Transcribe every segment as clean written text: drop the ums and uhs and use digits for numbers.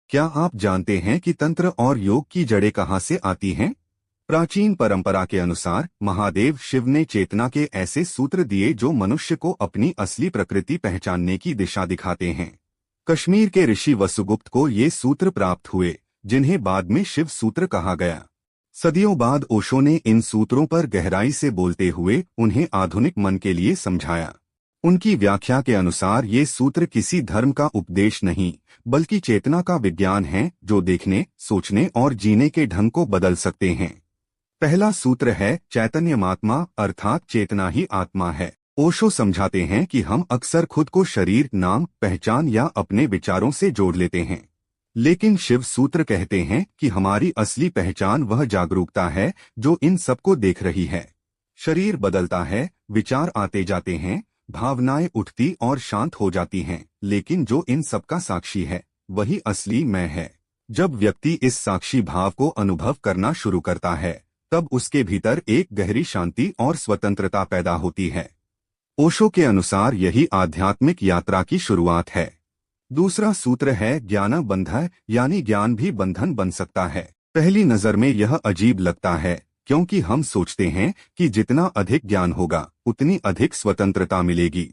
क्या आप जानते हैं कि तंत्र और योग की जड़ें कहाँ से आती हैं? प्राचीन परंपरा के अनुसार महादेव शिव ने चेतना के ऐसे सूत्र दिए जो मनुष्य को अपनी असली प्रकृति पहचानने की दिशा दिखाते हैं। कश्मीर के ऋषि वसुगुप्त को ये सूत्र प्राप्त हुए, जिन्हें बाद में शिव सूत्र कहा गया। सदियों बाद ओशो ने इन सूत्रों पर गहराई से बोलते हुए उन्हें आधुनिक मन के लिए समझाया। उनकी व्याख्या के अनुसार ये सूत्र किसी धर्म का उपदेश नहीं, बल्कि चेतना का विज्ञान है जो देखने, सोचने और जीने के ढंग को बदल सकते हैं। पहला सूत्र है चैतन्यमात्मा, अर्थात चेतना ही आत्मा है। ओशो समझाते हैं कि हम अक्सर खुद को शरीर, नाम, पहचान या अपने विचारों से जोड़ लेते हैं, लेकिन शिव सूत्र कहते हैं कि हमारी असली पहचान वह जागरूकता है जो इन सबको देख रही है। शरीर बदलता है, विचार आते जाते हैं, भावनाएं उठती और शांत हो जाती हैं, लेकिन जो इन सबका साक्षी है वही असली मैं है। जब व्यक्ति इस साक्षी भाव को अनुभव करना शुरू करता है, तब उसके भीतर एक गहरी शांति और स्वतंत्रता पैदा होती है। ओशो के अनुसार यही आध्यात्मिक यात्रा की शुरुआत है। दूसरा सूत्र है ज्ञान बंधन, यानी ज्ञान भी बंधन बन सकता है। पहली नजर में यह अजीब लगता है, क्योंकि हम सोचते हैं कि जितना अधिक ज्ञान होगा उतनी अधिक स्वतंत्रता मिलेगी।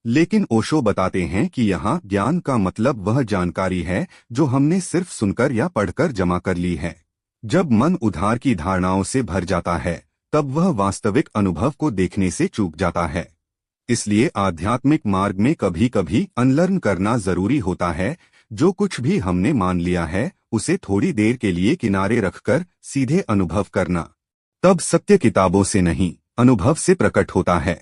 लेकिन ओशो बताते हैं कि यहाँ ज्ञान का मतलब वह जानकारी है जो हमने सिर्फ सुनकर या पढ़कर जमा कर ली है। जब मन उधार की धारणाओं से भर जाता है, तब वह वास्तविक अनुभव को देखने से चूक जाता है। इसलिए आध्यात्मिक मार्ग में कभी कभी अनलर्न करना जरूरी होता है। जो कुछ भी हमने मान लिया है उसे थोड़ी देर के लिए किनारे रखकर सीधे अनुभव करना। तब सत्य किताबों से नहीं, अनुभव से प्रकट होता है।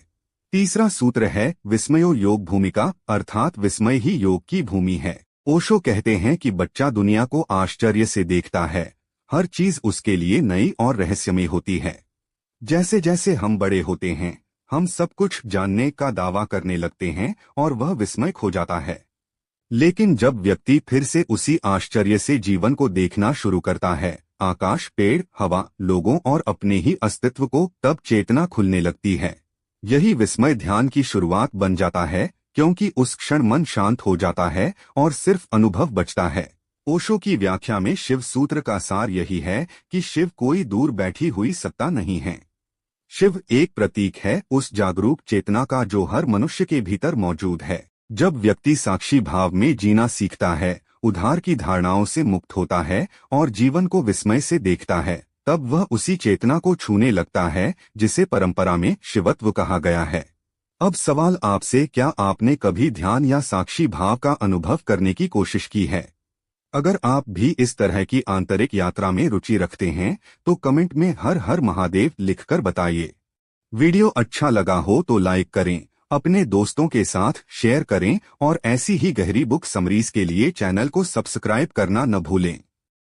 तीसरा सूत्र है विस्मयो योग भूमिका, अर्थात विस्मय ही योग की भूमि है। ओशो कहते हैं कि बच्चा दुनिया को आश्चर्य से देखता है, हर चीज उसके लिए नई और रहस्यमयी होती है। जैसे जैसे हम बड़े होते हैं, हम सब कुछ जानने का दावा करने लगते हैं और वह विस्मय खो जाता है। लेकिन जब व्यक्ति फिर से उसी आश्चर्य से जीवन को देखना शुरू करता है, आकाश, पेड़, हवा, लोगों और अपने ही अस्तित्व को, तब चेतना खुलने लगती है। यही विस्मय ध्यान की शुरुआत बन जाता है, क्योंकि उस क्षण मन शांत हो जाता है और सिर्फ अनुभव बचता है। ओशो की व्याख्या में शिव सूत्र का सार यही है कि शिव कोई दूर बैठी हुई सत्ता नहीं है। शिव एक प्रतीक है उस जागरूक चेतना का जो हर मनुष्य के भीतर मौजूद है। जब व्यक्ति साक्षी भाव में जीना सीखता है, उधार की धारणाओं से मुक्त होता है और जीवन को विस्मय से देखता है, तब वह उसी चेतना को छूने लगता है जिसे परंपरा में शिवत्व कहा गया है। अब सवाल आपसे, क्या आपने कभी ध्यान या साक्षी भाव का अनुभव करने की कोशिश की है? अगर आप भी इस तरह की आंतरिक यात्रा में रुचि रखते हैं तो कमेंट में हर हर महादेव लिखकर बताइए। वीडियो अच्छा लगा हो तो लाइक करें, अपने दोस्तों के साथ शेयर करें और ऐसी ही गहरी बुक समरीज के लिए चैनल को सब्सक्राइब करना न भूलें।